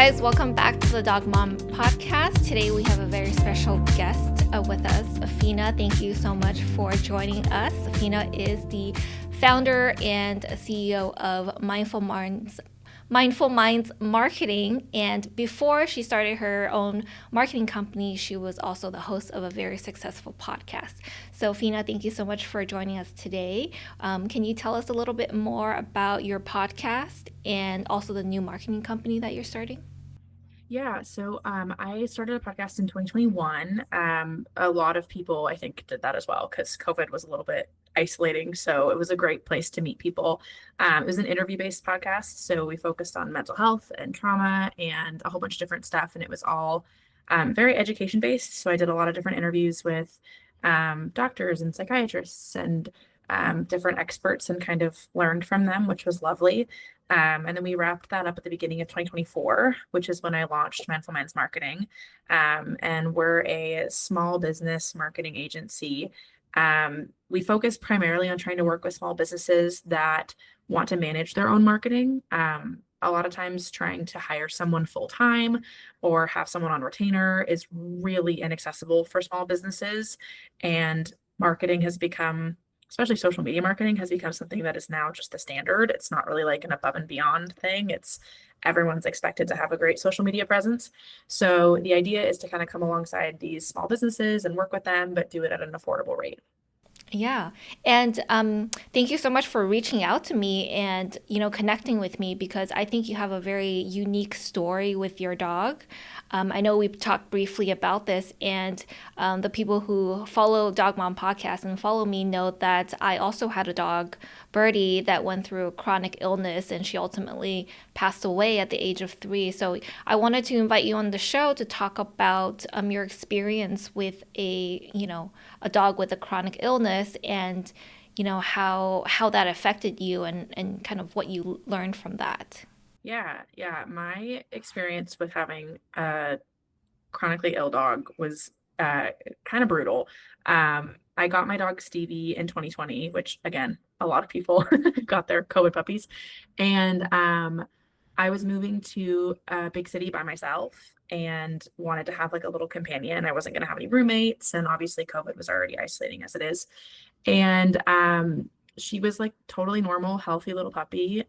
guys, welcome back to the Dog Mom podcast. Today we have a very special guest with us, Fina. Thank you so much for joining us. Fina is the founder and CEO of Mindful Minds Marketing, and before she started her own marketing company, she was also the host of a very successful podcast. So Fina, thank you so much for joining us today. Can you tell us a little bit more about your podcast and also the new marketing company that you're starting? Yeah, so I started a podcast in 2021. A lot of people, I think, did that as well because COVID was a little bit isolating. So it was a great place to meet people. It was an interview-based podcast, so we focused on mental health and trauma and a whole bunch of different stuff, and it was all very education-based. So I did a lot of different interviews with doctors and psychiatrists and different experts and kind of learned from them, which was lovely. And then we wrapped that up at the beginning of 2024, which is when I launched Mindful Minds Marketing. And we're a small business marketing agency. We focus primarily on trying to work with small businesses that want to manage their own marketing. A lot of times trying to hire someone full time or have someone on retainer is really inaccessible for small businesses. And marketing has become, especially social media marketing, has become something that is now just the standard. It's not really like an above and beyond thing. It's everyone's expected to have a great social media presence. So the idea is to kind of come alongside these small businesses and work with them, but do it at an affordable rate. Yeah. And thank you so much for reaching out to me and, connecting with me because I think you have a very unique story with your dog. I know we've talked briefly about this, and the people who follow Dog Mom podcast and follow me know that I also had a dog, Birdie, that went through a chronic illness, and she ultimately passed away at the age of 3. So I wanted to invite you on the show to talk about your experience with a dog with a chronic illness and how that affected you and kind of what you learned from that. Yeah. My experience with having a chronically ill dog was kind of brutal. I got my dog Stevie in 2020, which again, a lot of people got their COVID puppies. And I was moving to a big city by myself and wanted to have like a little companion. I wasn't going to have any roommates. And obviously, COVID was already isolating as it is. And she was like totally normal, healthy little puppy.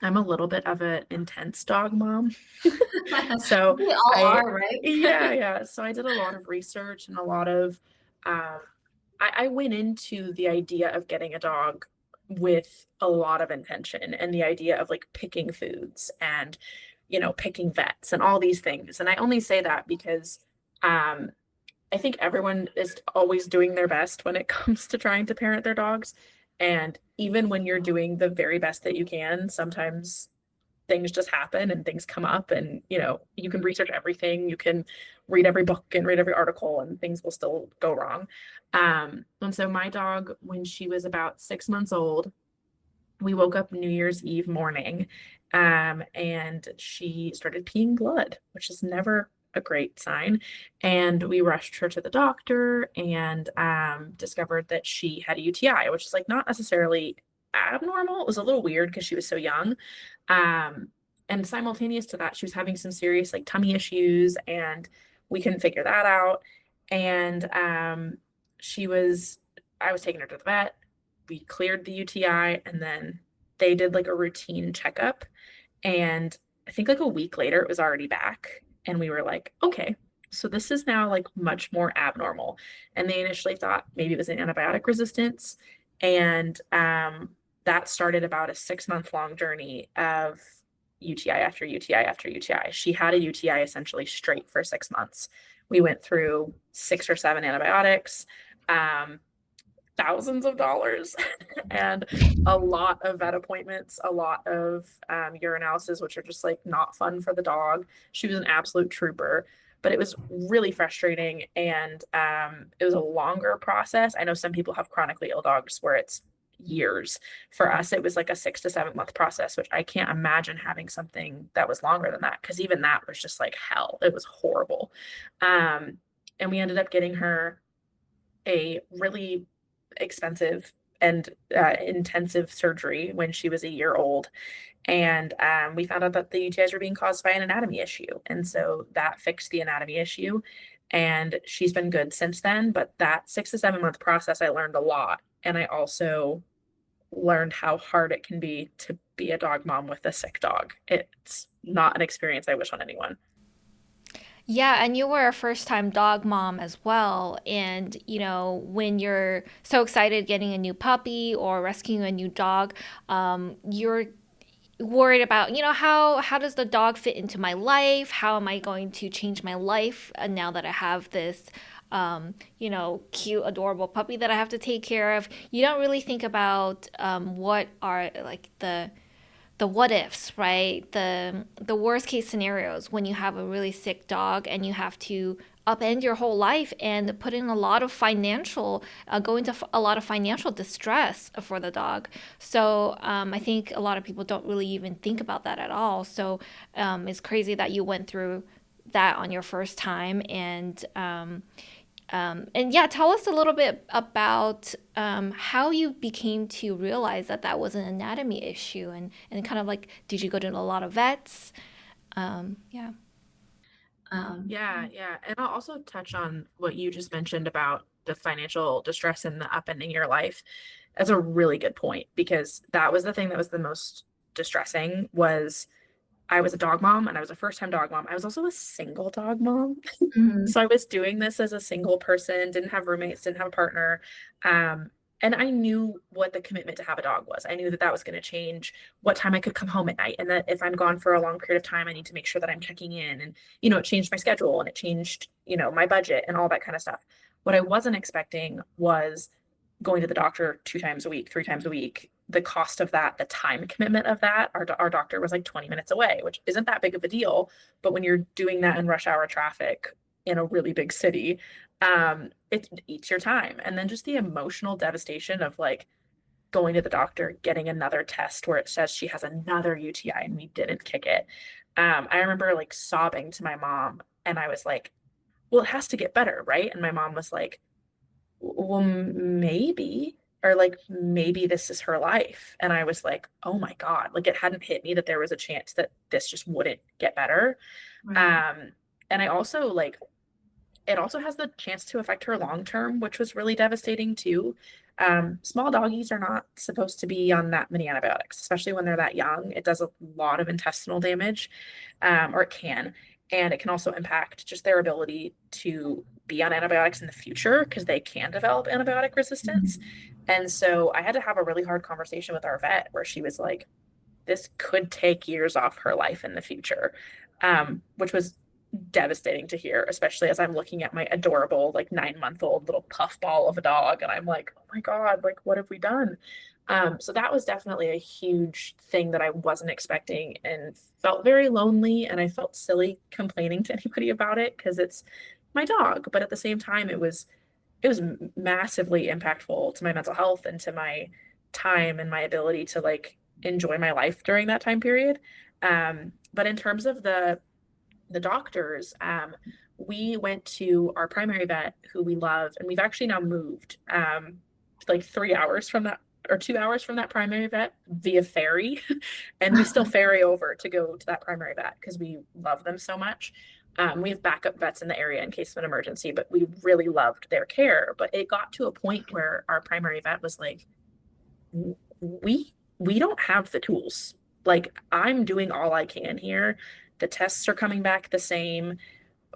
I'm a little bit of an intense dog mom. So We all I, are, right? yeah. So I did a lot of research and a lot of, um, I went into the idea of getting a dog with a lot of intention and the idea of like picking foods and, picking vets and all these things. And I only say that because, I think everyone is always doing their best when it comes to trying to parent their dogs. And even when you're doing the very best that you can, sometimes things just happen and things come up and you can research everything, you can read every book and read every article and things will still go wrong. And so my dog, when she was about 6 months old, we woke up New Year's Eve morning, and she started peeing blood, which is never a great sign. And we rushed her to the doctor and discovered that she had a UTI, which is like not necessarily abnormal. It was a little weird because she was so young. Um, and simultaneous to that, she was having some serious like tummy issues, and we couldn't figure that out. And I was taking her to the vet. We cleared the UTI, and then they did like a routine checkup. And I think like a week later, it was already back. And we were like, okay, so this is now like much more abnormal. And they initially thought maybe it was an antibiotic resistance. And that started about a 6 month long journey of UTI after UTI after UTI. She had a UTI essentially straight for 6 months. We went through 6 or 7 antibiotics, thousands of dollars, and a lot of vet appointments, a lot of urinalysis, which are just like not fun for the dog. She was an absolute trooper, but it was really frustrating, and it was a longer process. I know some people have chronically ill dogs where it's years. For us, it was like a 6 to 7 month process, which I can't imagine having something that was longer than that, because even that was just like hell. It was horrible. And we ended up getting her a really expensive and intensive surgery when she was a year old. And we found out that the UTIs were being caused by an anatomy issue. And so that fixed the anatomy issue. And she's been good since then. But that 6 to 7 month process, I learned a lot. And I also learned how hard it can be to be a dog mom with a sick dog. It's not an experience I wish on anyone. Yeah, and you were a first time dog mom as well. And, when you're so excited getting a new puppy or rescuing a new dog, you're worried about, how does the dog fit into my life? How am I going to change my life now that I have this, cute, adorable puppy that I have to take care of? You don't really think about what are like the what ifs, right? The worst case scenarios when you have a really sick dog and you have to upend your whole life and put in a lot of financial, go into a lot of financial distress for the dog. So I think a lot of people don't really even think about that at all. So it's crazy that you went through that on your first time. And yeah, tell us a little bit about how you became to realize that that was an anatomy issue, and kind of like, did you go to a lot of vets? Yeah. Yeah, yeah. And I'll also touch on what you just mentioned about the financial distress and the upending your life as a really good point, because that was the thing that was the most distressing was I was a dog mom and I was a first time dog mom. I was also a single dog mom. Mhm. So I was doing this as a single person, didn't have roommates, didn't have a partner. Um, and I knew what the commitment to have a dog was. I knew that that was going to change what time I could come home at night. And that if I'm gone for a long period of time, I need to make sure that I'm checking in. And, it changed my schedule and it changed, my budget and all that kind of stuff. What I wasn't expecting was going to the doctor 2 times a week, 3 times a week. The cost of that, the time commitment of that, our doctor was like 20 minutes away, which isn't that big of a deal. But when you're doing that in rush hour traffic in a really big city, it eats your time. And then just the emotional devastation of like going to the doctor, getting another test where it says she has another UTI and we didn't kick it. I remember like sobbing to my mom and I was like, well, it has to get better, right? And my mom was like, well, maybe, or like maybe this is her life. And I was like, oh my God, like it hadn't hit me that there was a chance that this just wouldn't get better. Right. Um, and I also like it also has the chance to affect her long term, which was really devastating too. Small doggies are not supposed to be on that many antibiotics, especially when they're that young. It does a lot of intestinal damage, or it can. And it can also impact just their ability to be on antibiotics in the future because they can develop antibiotic resistance. And so I had to have a really hard conversation with our vet where she was like, this could take years off her life in the future, which was devastating to hear, especially as I'm looking at my adorable, like 9 month old little puffball of a dog. And I'm like, oh my God, like, what have we done? So that was definitely a huge thing that I wasn't expecting and felt very lonely. And I felt silly complaining to anybody about it because it's my dog. But at the same time, it was massively impactful to my mental health and to my time and my ability to like enjoy my life during that time period. But in terms of the doctors, we went to our primary vet who we love, and we've actually now moved like 3 hours from that or 2 hours from that primary vet via ferry. And we still ferry over to go to that primary vet because we love them so much. We have backup vets in the area in case of an emergency, but we really loved their care. But it got to a point where our primary vet was like, we don't have the tools. Like I'm doing all I can here. The tests are coming back the same.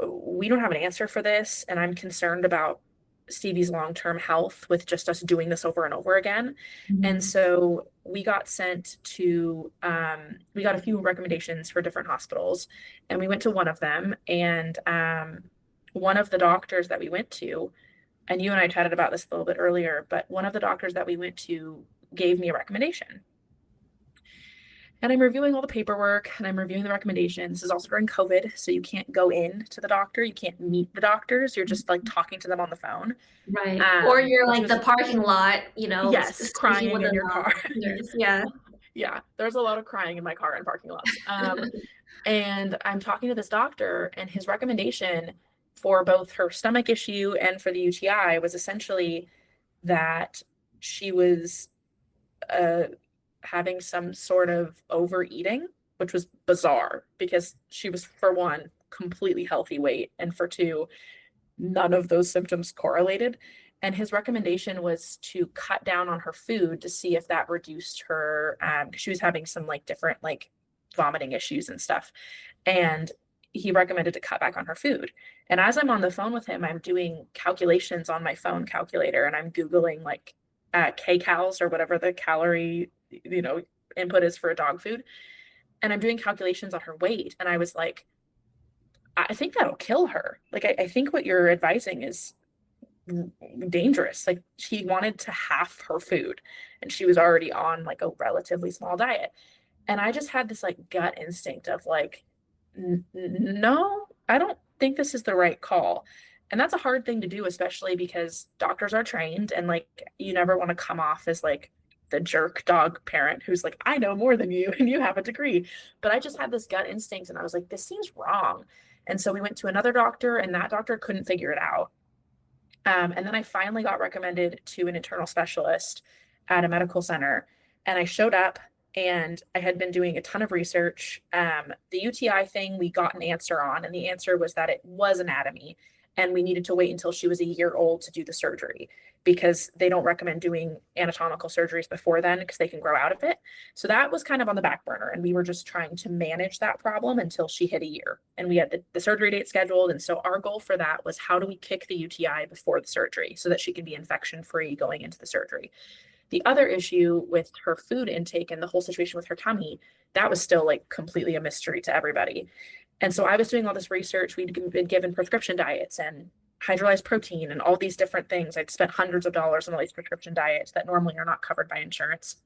We don't have an answer for this, and I'm concerned about Stevie's long-term health with just us doing this over and over again. And Mhm. so we got a few recommendations for different hospitals, and we went to one of them, and one of the doctors that we went to, and you and I chatted about this a little bit earlier, but one of the doctors that we went to gave me a recommendation. And I'm reviewing all the paperwork and I'm reviewing the recommendations. This is also during COVID, so you can't go in to the doctor. You can't meet the doctors. You're just like talking to them on the phone. Right. Or you're Which like the was, parking lot, yes, speaking crying with in your car. nurse. Yeah. Yeah, there's a lot of crying in my car in parking lots. And I'm talking to this doctor, and his recommendation for both her stomach issue and for the UTI was essentially that she was uh, having some sort of overeating, which was bizarre because she was, for one, completely healthy weight, and for two, none of those symptoms correlated. And his recommendation was to cut down on her food to see if that reduced her, 'cause she was having some like different like vomiting issues and stuff. And he recommended to cut back on her food. And as I'm on the phone with him, I'm doing calculations on my phone calculator and I'm Googling like kcals or whatever the calorie, you know, input is for a dog food. And I'm doing calculations on her weight. And I was like, I think that'll kill her. Like, I think what you're advising is dangerous. Like, she wanted to half her food and she was already on like a relatively small diet. And I just had this like gut instinct of like, no, I don't think this is the right call. And that's a hard thing to do, especially because doctors are trained and like you never want to come off as like the jerk dog parent who's like, I know more than you and you have a degree. But I just had this gut instinct and I was like, this seems wrong. And so we went to another doctor and that doctor couldn't figure it out. And then I finally got recommended to an internal specialist at a medical center. And I showed up and I had been doing a ton of research. The UTI thing, we got an answer on, and the answer was that it was anatomy. And we needed to wait until she was a year old to do the surgery because they don't recommend doing anatomical surgeries before then because they can grow out of it. So that was kind of on the back burner. And we were just trying to manage that problem until she hit a year. And we had the surgery date scheduled. And so our goal for that was how do we kick the UTI before the surgery so that she can be infection free going into the surgery. The other issue with her food intake and the whole situation with her tummy, that was still like completely a mystery to everybody. And so I was doing all this research. We'd been given prescription diets and hydrolyzed protein and all these different things. I'd spent hundreds of dollars on all these prescription diets that normally are not covered by insurance.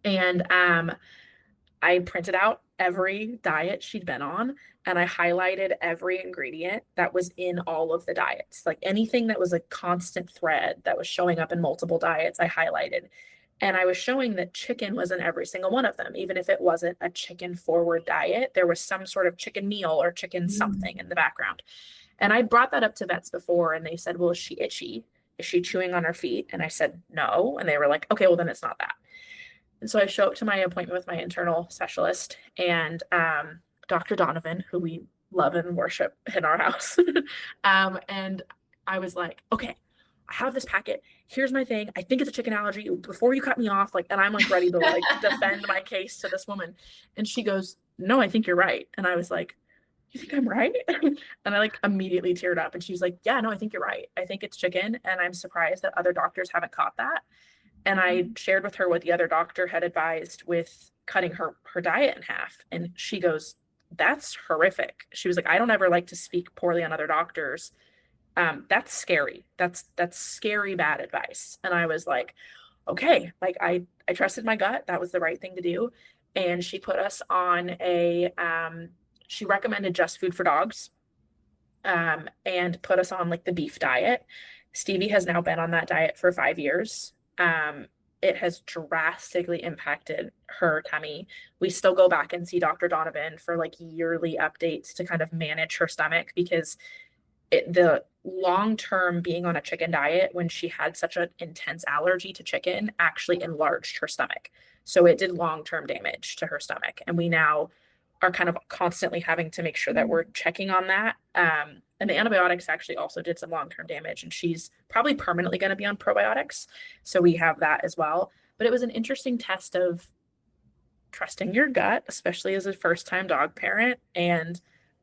And I printed out every diet she'd been on and I highlighted every ingredient that was in all of the diets. Like anything that was a constant thread that was showing up in multiple diets, I highlighted. And I was showing that chicken was in every single one of them. Even if it wasn't a chicken forward diet, there was some sort of chicken meal or chicken something in the background. And I brought that up to vets before and they said, well, is she itchy? Is she chewing on her feet? And I said, no. And they were like, okay, well, then it's not that. And so I show up to my appointment with my internal specialist and Dr. Donovan, who we love and worship in our house. And I was like, okay, I have this packet. Here's my thing. I think it's a chicken allergy. Before you cut me off, like, and I'm like ready to like defend my case to this woman. And she goes, no, I think you're right. And I was like, you think I'm right? And I like immediately teared up. And she's like, yeah, no, I think you're right. I think it's chicken. And I'm surprised that other doctors haven't caught that. And I shared with her what the other doctor had advised with cutting her diet in half. And she goes, that's horrific. She was like, I don't ever like to speak poorly on other doctors. That's scary. That's scary bad advice. And I was like, okay, like I trusted my gut. That was the right thing to do. And she put us on she recommended just food for dogs, and put us on like the beef diet. Stevie has now been on that diet for 5 years. It has drastically impacted her tummy. We still go back and see Dr. Donovan for like yearly updates to kind of manage her stomach because the long term being on a chicken diet when she had such an intense allergy to chicken actually enlarged her stomach. So it did long term damage to her stomach. And we now are kind of constantly having to make sure that we're checking on that. And the antibiotics actually also did some long term damage, and she's probably permanently going to be on probiotics. So we have that as well. But it was an interesting test of trusting your gut, especially as a first time dog parent. And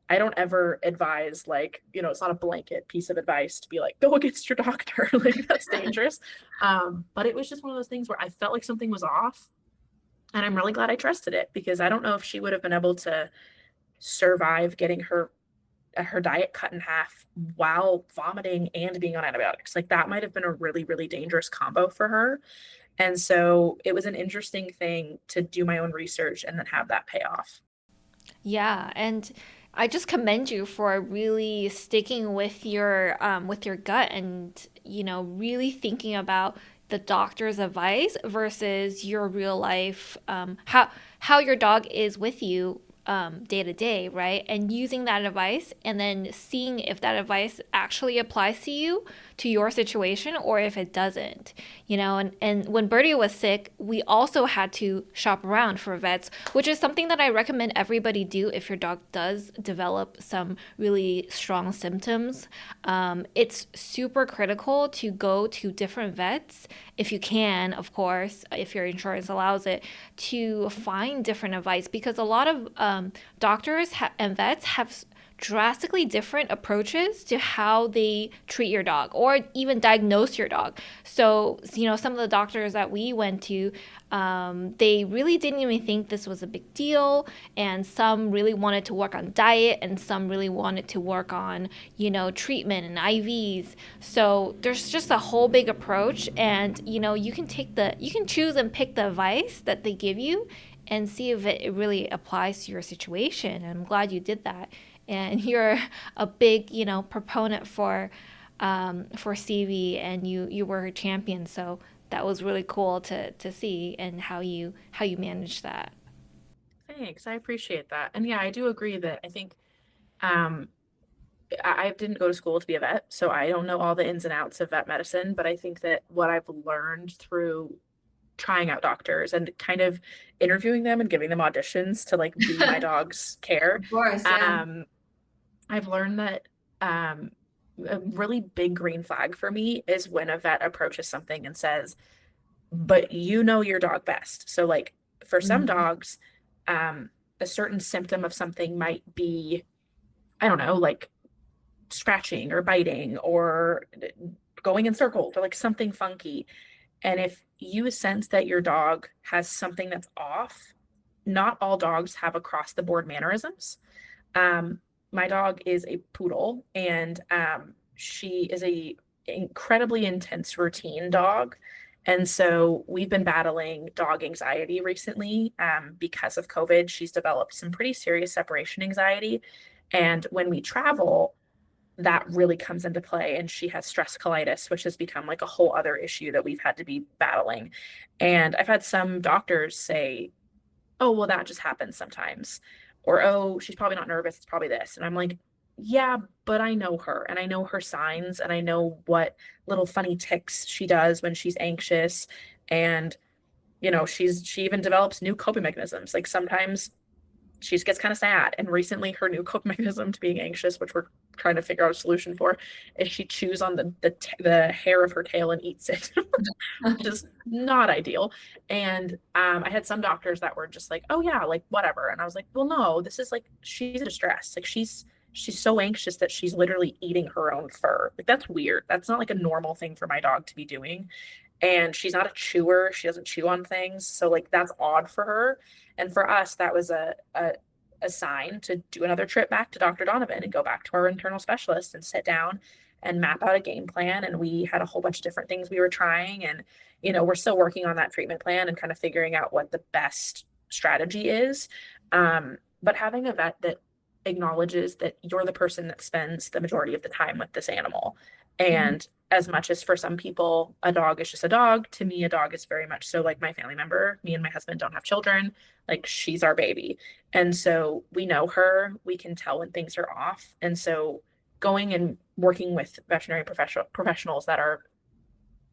I don't ever advise, like, it's not a blanket piece of advice to be like, go against your doctor. Like, that's dangerous. But it was just one of those things where I felt like something was off. And I'm really glad I trusted it because I don't know if she would have been able to survive getting her diet cut in half while vomiting and being on antibiotics. Like that might have been a really, really dangerous combo for her. And so it was an interesting thing to do my own research and then have that pay off. Yeah, and I just commend you for really sticking with your gut and really thinking about the doctor's advice versus your real life how your dog is with you day to day, right? And using that advice and then seeing if that advice actually applies to you, to your situation, or if it doesn't, and when Birdie was sick, we also had to shop around for vets, which is something that I recommend everybody do if your dog does develop some really strong symptoms. It's super critical to go to different vets if you can, of course, if your insurance allows it, to find different advice because a lot of doctors and vets have drastically different approaches to how they treat your dog or even diagnose your dog. So, some of the doctors that we went to, they really didn't even think this was a big deal. And some really wanted to work on diet and some really wanted to work on, treatment and IVs. So there's just a whole big approach. And, you can choose and pick the advice that they give you and see if it really applies to your situation. And I'm glad you did that. And you're a big, proponent for Stevie, and you were her champion. So that was really cool to see and how you managed that. Thanks. I appreciate that. And yeah, I do agree that I think um I didn't go to school to be a vet, so I don't know all the ins and outs of vet medicine, but I think that what I've learned through trying out doctors and kind of interviewing them and giving them auditions to like be my dog's care, Of course, yeah. um, I've learned that um, a really big green flag for me is when a vet approaches something and says, but you know your dog best. So, like for some Mhm. dogs, um, a certain symptom of something might be, I don't know, like scratching or biting or going in circles or like something funky. And if you sense that your dog has something that's off, not all dogs have across the board mannerisms. Um, my dog is a poodle, and she is a incredibly intense routine dog. And so we've been battling dog anxiety recently because of COVID. She's developed some pretty serious separation anxiety. And when we travel, that really comes into play. And she has stress colitis, which has become like a whole other issue that we've had to be battling. And I've had some doctors say, oh, well, that just happens sometimes. Or, oh, she's probably not nervous. It's probably this. And I'm like, yeah, but I know her and I know her signs and I know what little funny ticks she does when she's anxious. And, she even develops new coping mechanisms. Like sometimes she just gets kind of sad. And recently, her new coping mechanism to being anxious, which we're trying to figure out a solution for, is she chews on the hair of her tail and eats it, which is not ideal. And I had some doctors that were just like, "Oh yeah, like whatever," and I was like, "Well, no, this is like she's in distress. Like she's so anxious that she's literally eating her own fur. Like that's weird. That's not like a normal thing for my dog to be doing." And she's not a chewer. She doesn't chew on things. So like that's odd for her. And for us, that was a sign to do another trip back to Dr. Donovan and go back to our internal specialist and sit down and map out a game plan. And we had a whole bunch of different things we were trying. And, we're still working on that treatment plan and kind of figuring out what the best strategy is. But having a vet that acknowledges that you're the person that spends the majority of the time with this animal. Mhm. And as much as for some people, a dog is just a dog, to me, a dog is very much so like my family member. Me and my husband don't have children. Like she's our baby. And so we know her, we can tell when things are off. And so going and working with veterinary professionals that are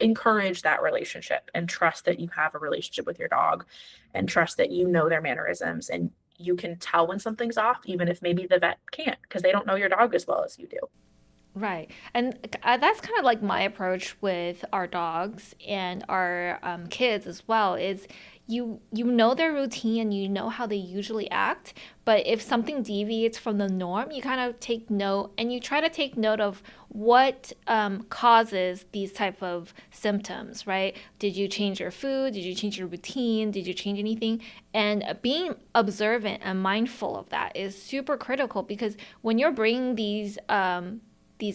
encourage that relationship and trust that you have a relationship with your dog and trust that you know their mannerisms and you can tell when something's off, even if maybe the vet can't because they don't know your dog as well as you do. Right. And that's kind of like my approach with our dogs and our kids as well is you know their routine and you know how they usually act, but if something deviates from the norm, you kind of take note and you try to take note of what causes these type of symptoms, right? Did you change your food? Did you change your routine? Did you change anything? And being observant and mindful of that is super critical because when you're bringing these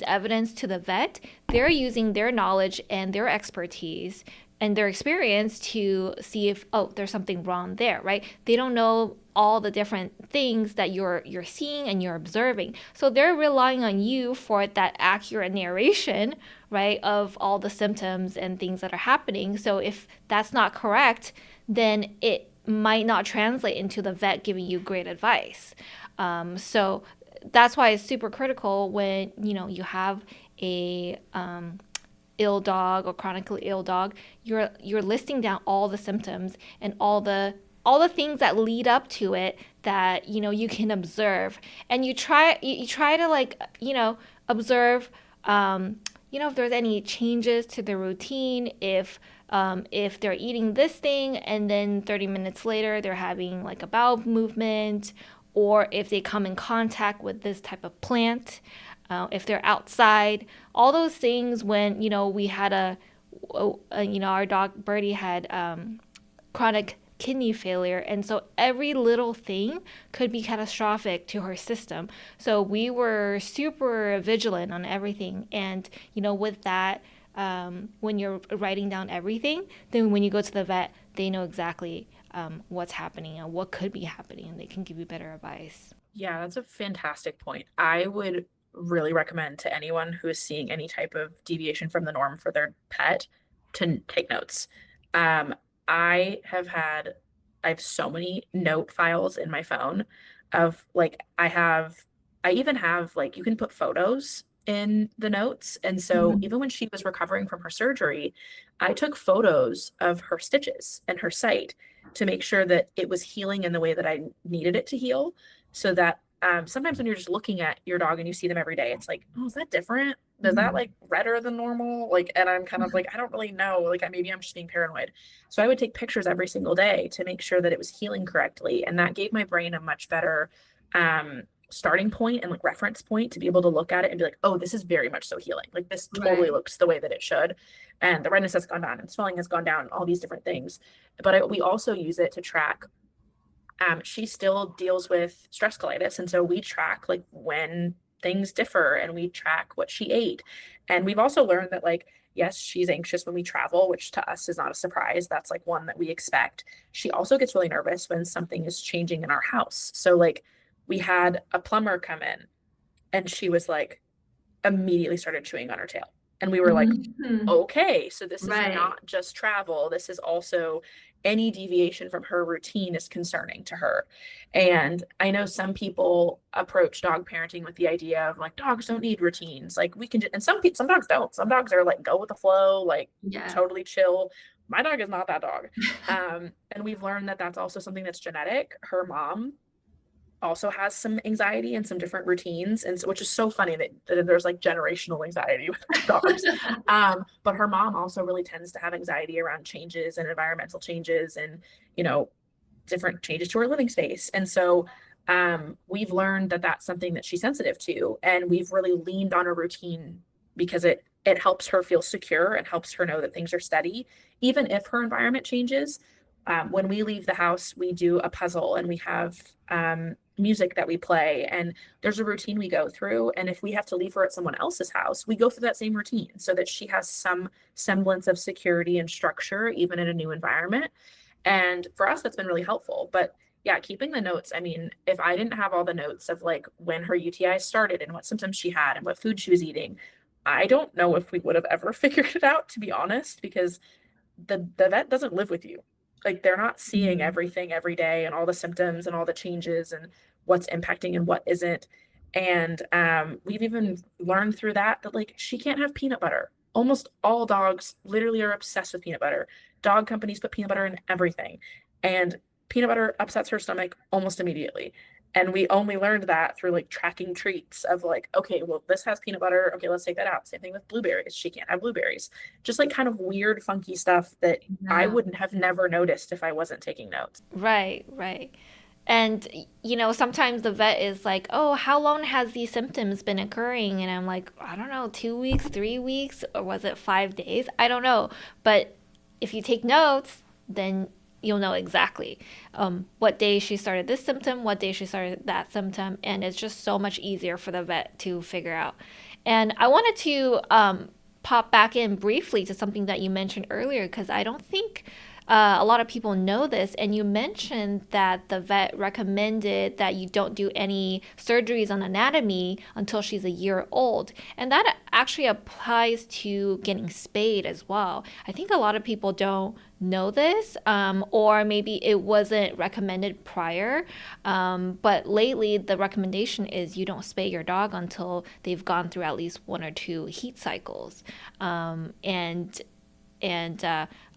evidence to the vet, they're using their knowledge and their expertise and their experience to see if there's something wrong there, right? They don't know all the different things that you're seeing and you're observing. So they're relying on you for that accurate narration, right, of all the symptoms and things that are happening. So if that's not correct, then might not translate into the vet giving you great advice. So that's why it's super critical when you have a ill dog or chronically ill dog. You're listing down all the symptoms and all the things that lead up to it that you can observe, and you try to like observe if there's any changes to the routine, if they're eating this thing and then 30 minutes later they're having like a bowel movement, or if they come in contact with this type of plant, if they're outside, all those things. When we had our dog Birdie had chronic kidney failure, and so every little thing could be catastrophic to her system. So we were super vigilant on everything, and with that, when you're writing down everything, then when you go to the vet, they know exactly what's happening and what could be happening, and they can give you better advice. Yeah, that's a fantastic point. I would really recommend to anyone who is seeing any type of deviation from the norm for their pet to take notes. Um, I have had, I have so many note files in my phone of like, I even have like, you can put photos in the notes. And so Mhm. even when she was recovering from her surgery, I took photos of her stitches and her site to make sure that it was healing in the way that I needed it to heal, so that sometimes when you're just looking at your dog and you see them every day, it's like, oh, is that different? Is that Mhm. like redder than normal? Like, and I'm kind of like, I don't really know. Like, maybe I'm just being paranoid. So I would take pictures every single day to make sure that it was healing correctly. And that gave my brain a much better starting point and like reference point to be able to look at it and be like, oh, this is very much so healing. Like, this totally Right. looks the way that it should. And the redness has gone down and swelling has gone down, all these different things. But we also use it to track, she still deals with stress colitis. And so we track like when things differ and we track what she ate. And we've also learned that, like, yes, she's anxious when we travel, which to us is not a surprise. That's like one that we expect. She also gets really nervous when something is changing in our house. So, like, we had a plumber come in and she was like, immediately started chewing on her tail. And we were like, Mhm. okay, so this is Right. not just travel. This is also any deviation from her routine is concerning to her. And I know some people approach dog parenting with the idea of like, dogs don't need routines. Like, we can, and some dogs don't. Some dogs are like, go with the flow, like Yeah. totally chill. My dog is not that dog. And we've learned that that's also something that's genetic. Her mom also has some anxiety and some different routines, and so, which is so funny that there's like generational anxiety with dogs. But her mom also really tends to have anxiety around changes and environmental changes, and you know different changes to her living space. And so we've learned that that's something that she's sensitive to, and we've really leaned on a routine because it helps her feel secure and helps her know that things are steady, even if her environment changes. When we leave the house, we do a puzzle and we have music that we play, and there's a routine we go through. And if we have to leave her at someone else's house, we go through that same routine so that she has some semblance of security and structure, even in a new environment. And for us, that's been really helpful. But yeah, keeping the notes. I mean, if I didn't have all the notes of like when her UTI started and what symptoms she had and what food she was eating, I don't know if we would have ever figured it out, to be honest, because the vet doesn't live with you. Like, they're not seeing Mhm. everything every day and all the symptoms and all the changes and what's impacting and what isn't. And we've even learned through that like she can't have peanut butter. Almost all dogs literally are obsessed with peanut butter. Dog companies put peanut butter in everything. And peanut butter upsets her stomach almost immediately. And we only learned that through like tracking treats of like, okay, well, this has peanut butter. Okay, let's take that out. Same thing with blueberries. She can't have blueberries. Just like kind of weird, funky stuff that I Yeah. wouldn't have never noticed if I wasn't taking notes. Right, right. And sometimes the vet is like, "Oh, how long has these symptoms been occurring?" And I'm like, "I don't know, 2 weeks, 3 weeks, or was it 5 days? I don't know." But if you take notes, then you'll know exactly what day she started this symptom, what day she started that symptom, and it's just so much easier for the vet to figure out. And I wanted to pop back in briefly to something that you mentioned earlier, because I don't think a lot of people know this, and you mentioned that the vet recommended that you don't do any surgeries on anatomy until she's a year old. And that actually applies to getting spayed as well. I think a lot of people don't know this, or maybe it wasn't recommended prior. But lately, the recommendation is you don't spay your dog until they've gone through at least one or two heat cycles. And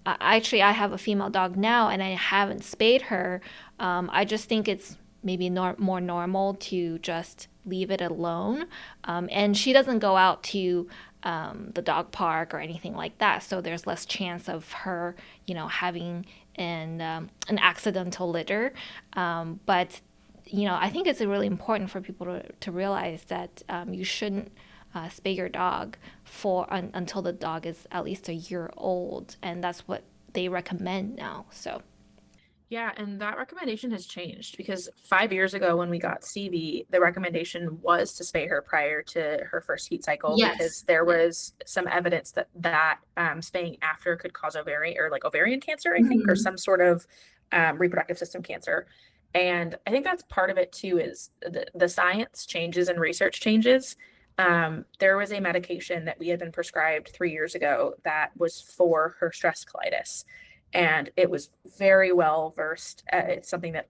actually, I have a female dog now, and I haven't spayed her. I just think it's maybe more normal to just leave it alone. And she doesn't go out to the dog park or anything like that, so there's less chance of her, having an accidental litter. But I think it's really important for people to realize that you shouldn't spay your dog until the dog is at least a year old, and that's what they recommend now. So Yeah, and that recommendation has changed because 5 years ago when we got Stevie, the recommendation was to spay her prior to her first heat cycle yes. because there Yeah. was some evidence that spaying after could cause ovarian cancer, I think, or Mhm. some sort of reproductive system cancer. And I think that's part of it too, is the science changes and research changes. There was a medication that we had been prescribed 3 years ago that was for her stress colitis, and it was very well versed. It's something that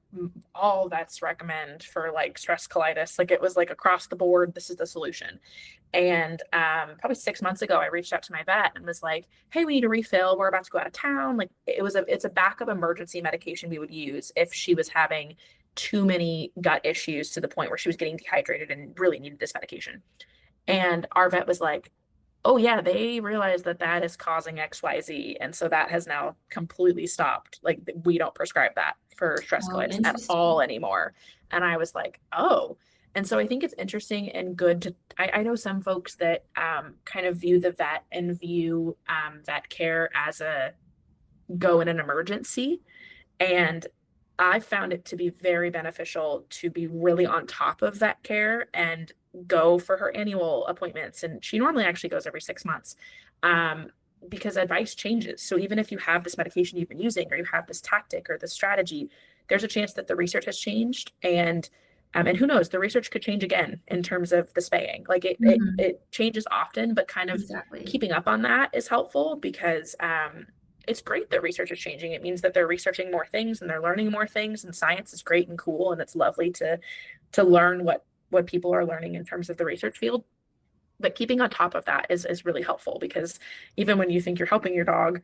all vets recommend for like stress colitis. Like it was like across the board, this is the solution. And probably 6 months ago, I reached out to my vet and was like, "Hey, we need a refill. We're about to go out of town." Like it's a backup emergency medication we would use if she was having too many gut issues to the point where she was getting dehydrated and really needed this medication. And our vet was like, "Oh yeah, they realize that that is causing XYZ. And so that has now completely stopped. Like we don't prescribe that for stress Oh, colitis at all interesting. anymore." And I was like, "Oh." And so I think it's interesting and good to, I know some folks that kind of view the vet and view vet care as a go in an emergency. And I found it to be very beneficial to be really on top of that care and go for her annual appointments. And she normally actually goes every 6 months, um, because advice changes. So even if you have this medication you've been using, or you have this tactic or this strategy, there's a chance that the research has changed. And who knows, the research could change again in terms of the spaying. Like Hmm. it changes often, but kind of Exactly. keeping up on that is helpful because it's great that research is changing. It means that they're researching more things and they're learning more things, and science is great and cool, and it's lovely to learn what people are learning in terms of the research field. But keeping on top of that is really helpful because even when you think you're helping your dog,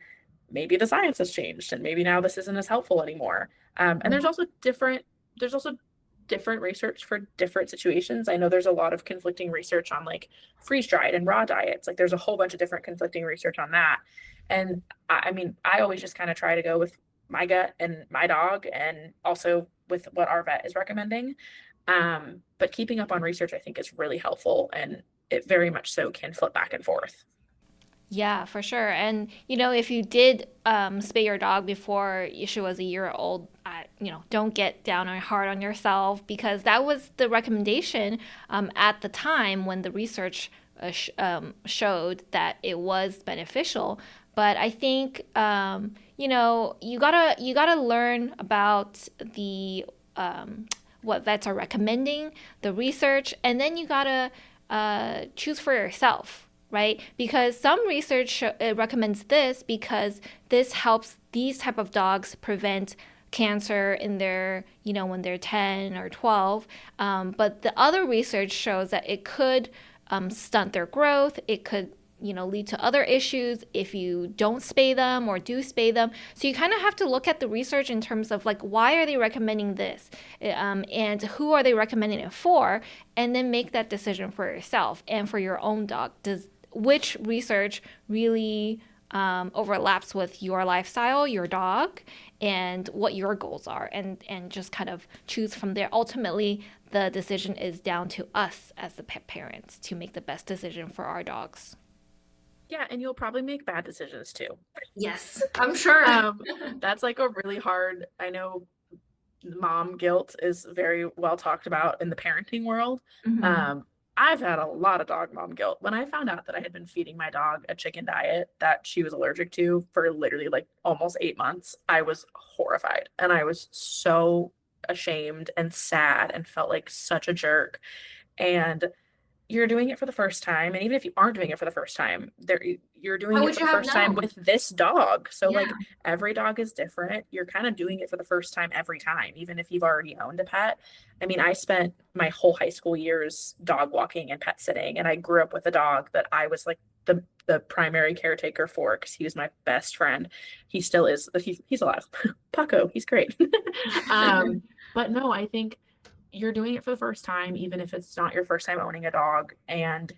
maybe the science has changed and maybe now this isn't as helpful anymore. And there's also different research for different situations. I know there's a lot of conflicting research on like freeze dried and raw diets. Like there's a whole bunch of different conflicting research on that. And I mean, I always just kind of try to go with my gut and my dog, and also with what our vet is recommending. But keeping up on research, I think, is really helpful, and it very much so can flip back and forth. Yeah, for sure. And if you did spay your dog before she was a year old, don't get down or hard on yourself, because that was the recommendation at the time when the research showed that it was beneficial. But I think you gotta learn about the what vets are recommending, the research, and then you gotta choose for yourself, right? Because some research recommends this because this helps these type of dogs prevent cancer in their, when they're 10 or 12. But the other research shows that it could stunt their growth. It could lead to other issues if you don't spay them or do spay them. So you kind of have to look at the research in terms of like, why are they recommending this, and who are they recommending it for, and then make that decision for yourself and for your own dog. Does Which research really overlaps with your lifestyle, your dog, and what your goals are, and just kind of choose from there. Ultimately, the decision is down to us as the pet parents to make the best decision for our dogs. Yeah, and you'll probably make bad decisions too. Yes, I'm sure. Um, that's like a really hard, I know mom guilt is very well talked about in the parenting world. Hmm. Um, I've had a lot of dog mom guilt. When I found out that I had been feeding my dog a chicken diet that she was allergic to for literally like almost 8 months, I was horrified and I was so ashamed and sad and felt like such a jerk. And you're doing it for the first time, and even if you aren't doing it for the first time, you're doing How it would for you the have first time known? with this dog. So Yeah. like every dog is different. You're kind of doing it for the first time every time, even if you've already owned a pet. I mean, I spent my whole high school years dog walking and pet sitting, and I grew up with a dog that I was like the primary caretaker for because he was my best friend. He still is. He's alive. Paco, he's great. um, but no, I think you're doing it for the first time, even if it's not your first time owning a dog. And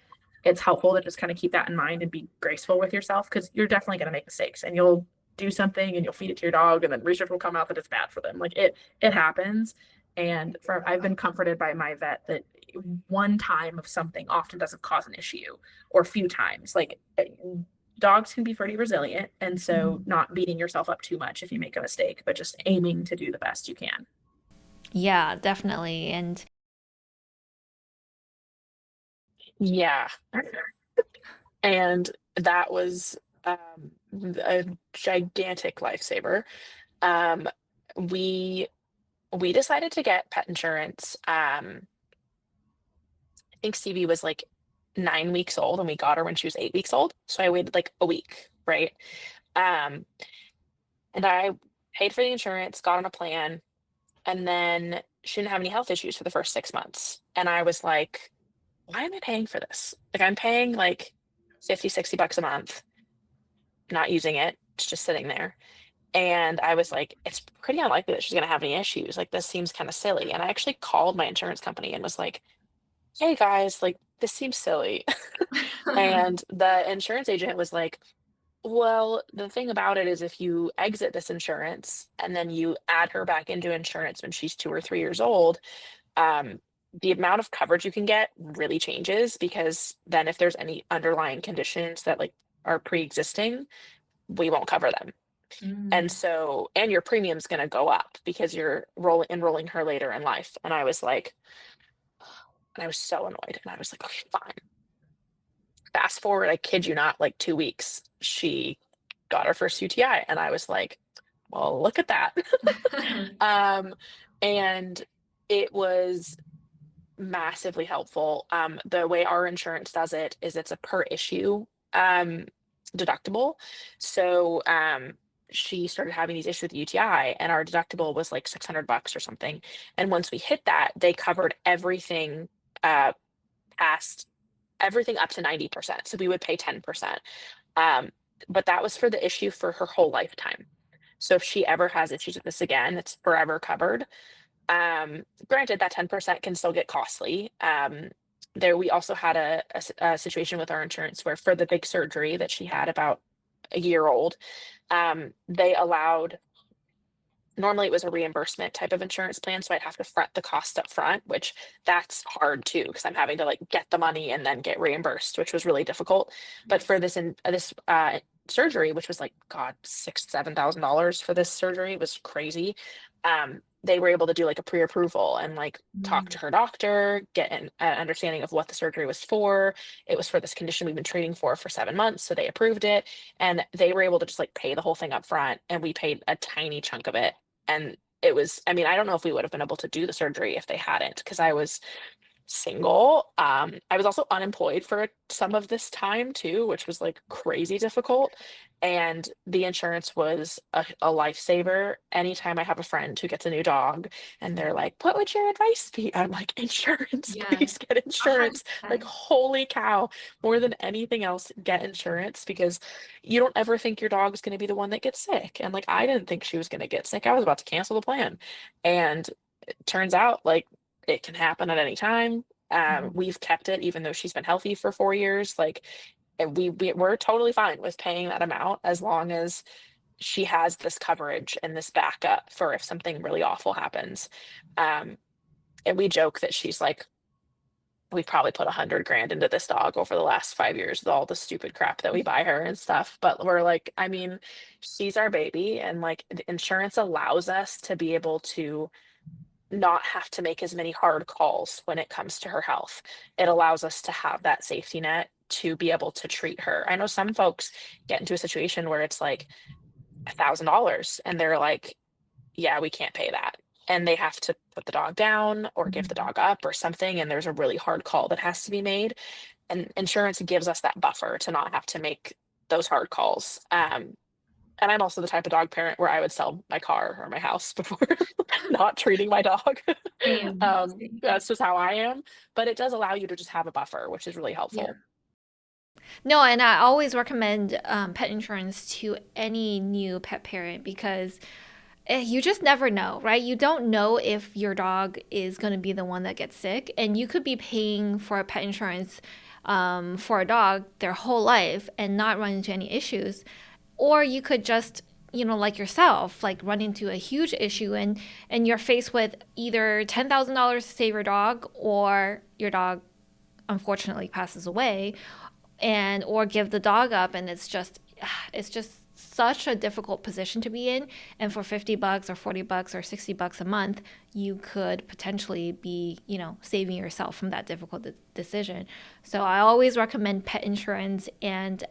it's helpful to just kind of keep that in mind and be graceful with yourself because you're definitely going to make mistakes and you'll do something and you'll feed it to your dog and then research will come out that it's bad for them. Like it happens. And I've been comforted by my vet that one time of something often doesn't cause an issue or a few times. Like dogs can be pretty resilient. And so not beating yourself up too much if you make a mistake, but just aiming to do the best you can. Yeah, definitely. And Yeah. And that was a gigantic lifesaver. Um, we we decided to get pet insurance. I think Stevie was like 9 weeks old, and we got her when she was 8 weeks old. So I waited like a week, right? Um, and I paid for the insurance, got on a plan, and then she didn't have any health issues for the first 6 months. And I was like, why am I paying for this? Like I'm paying like 50, $60 a month, not using it. It's just sitting there. And I was like, it's pretty unlikely that she's going to have any issues. Like, this seems kind of silly. And I actually called my insurance company and was like, hey guys, like, this seems silly. And the insurance agent was like, well, the thing about it is if you exit this insurance and then you add her back into insurance when she's 2 or 3 years old, um, the amount of coverage you can get really changes because then if there's any underlying conditions that like are pre-existing, we won't cover them. And Mm. so, and your premium's going to go up because you're enrolling her later in life. And I was like, and I was so annoyed. And I was like, okay, fine. Fast forward, I kid you not, like 2 weeks, she got her first UTI. And I was like, well, look at that. um, and it was massively helpful. The way our insurance does it is it's a per issue um, deductible. So she started having these issues with UTI, and our deductible was like $600 or something. And once we hit that, they covered everything uh, past everything up to 90%. So we would pay 10%. Um, but that was for the issue for her whole lifetime. So if she ever has issues with this again, it's forever covered. Granted, that 10% can still get costly. There, we also had a situation with our insurance where for the big surgery that she had about a year old, they allowed, normally it was a reimbursement type of insurance plan. So I'd have to front the cost up front, which that's hard too, because I'm having to like get the money and then get reimbursed, which was really difficult. But for this surgery, which was like, God, $6,000, $7,000 for this surgery, it was crazy. They were able to do like a pre-approval and like talk to Mm. her doctor, get an understanding of what the surgery was for. It was for this condition we've been treating for 7 months, so they approved it, and they were able to just like pay the whole thing up front, and we paid a tiny chunk of it. And it was, I mean, I don't know if we would have been able to do the surgery if they hadn't, because I was single. I was also unemployed for some of this time too, which was like crazy difficult. And the insurance was a lifesaver. Anytime I have a friend who gets a new dog and they're like, what would your advice be? I'm like, insurance, Yes, please get a hundred insurance. Like, percent. holy cow, more than anything else, get insurance because you don't ever think your dog's going to be the one that gets sick. And like, I didn't think she was going to get sick. I was about to cancel the plan. And it turns out like it can happen at any time. We've kept it even though she's been healthy for 4 years. Like, and we're totally fine with paying that amount as long as she has this coverage and this backup for if something really awful happens. Um, and we joke that she's like, we've probably put 100 grand into this dog over the last 5 years with all the stupid crap that we buy her and stuff. But we're like, I mean, she's our baby, and like the insurance allows us to be able to not have to make as many hard calls when it comes to her health. It allows us to have that safety net to be able to treat her. I know some folks get into a situation where it's like $1,000 and they're like, yeah, we can't pay that. And they have to put the dog down or give the Mhm. dog up or something. And there's a really hard call that has to be made. And insurance gives us that buffer to not have to make those hard calls. And I'm also the type of dog parent where I would sell my car or my house before not treating my dog. Same, same. That's just how I am. But it does allow you to just have a buffer, which is really Yeah. helpful. No, and I always recommend pet insurance to any new pet parent because you just never know, right? You don't know if your dog is going to be the one that gets sick, and you could be paying for a pet insurance for a dog their whole life and not run into any issues. Or you could just, like yourself, like run into a huge issue and you're faced with either $10,000 to save your dog or your dog unfortunately passes away and or give the dog up, and it's just such a difficult position to be in. And for $50 or $40 or $60 a month, you could potentially be, saving yourself from that difficult decision. So I always recommend pet insurance. And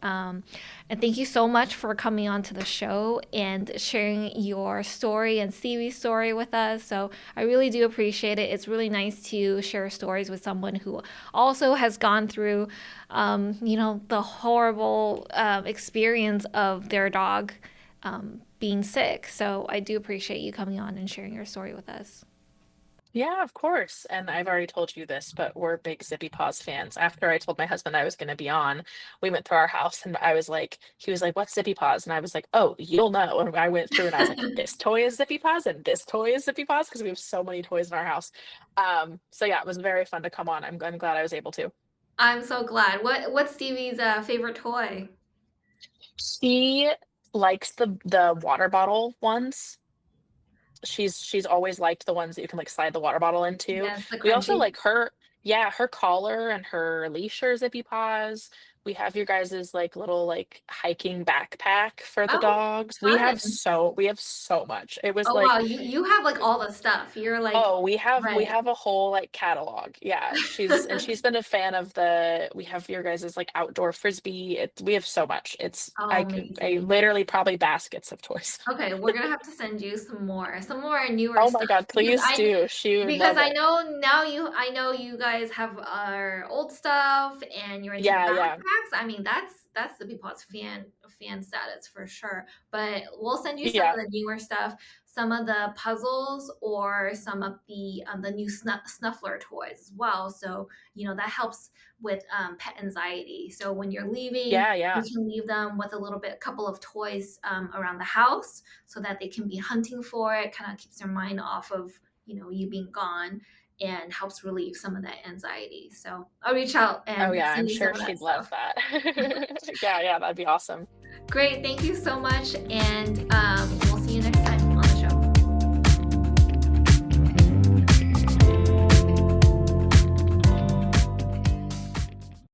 thank you so much for coming on to the show and sharing your story and Stevie's story with us. So I really do appreciate it. It's really nice to share stories with someone who also has gone through, the horrible experience of their dog being sick. So I do appreciate you coming on and sharing your story with us. Yeah, of course. And I've already told you this, but we're big ZippyPaws fans. After I told my husband I was going to be on, we went through our house and I was like, he was like, what's ZippyPaws? And I was like, oh, you'll know. And I went through and I was like, this toy is ZippyPaws and this toy is ZippyPaws because we have so many toys in our house. So yeah, it was very fun to come on. I'm glad I was able to. I'm so glad. What's Stevie's favorite toy? She likes the water bottle ones. She's always liked the ones that you can, like, slide the water bottle into. Yes, the We also crunchy. like her yeah, her collar and her leash are Zippy Paws. We have your guys's, like, little, like, hiking backpack for the Oh, dogs. fun. We have so much. It was Oh wow, like you have like all the stuff. You're like oh, we right. have a whole, like, catalog. Yeah, she's been a fan of the we have your guys's, like, outdoor frisbee. We have so much. Oh, I amazing. literally probably baskets of toys. Okay, we're gonna have to send you some more newer Oh my stuff god, because please do. She would because love it. I know you guys have our old stuff and you're into Yeah, yeah. backpacks. I mean, that's the Beepod's fan status for sure. But we'll send you some Yeah. of the newer stuff, some of the puzzles, or some of the new snuffler toys as well. So that helps with pet anxiety. So when you're leaving, Yeah, yeah. you can leave them with couple of toys around the house so that they can be hunting for it. Kind of keeps their mind off of you being gone and helps relieve some of that anxiety. So I'll reach out Oh, and yeah, send I'm you some sure of that she'd love stuff. that. Yeah, yeah, that'd be awesome. Great, thank you so much, and we'll see you next time.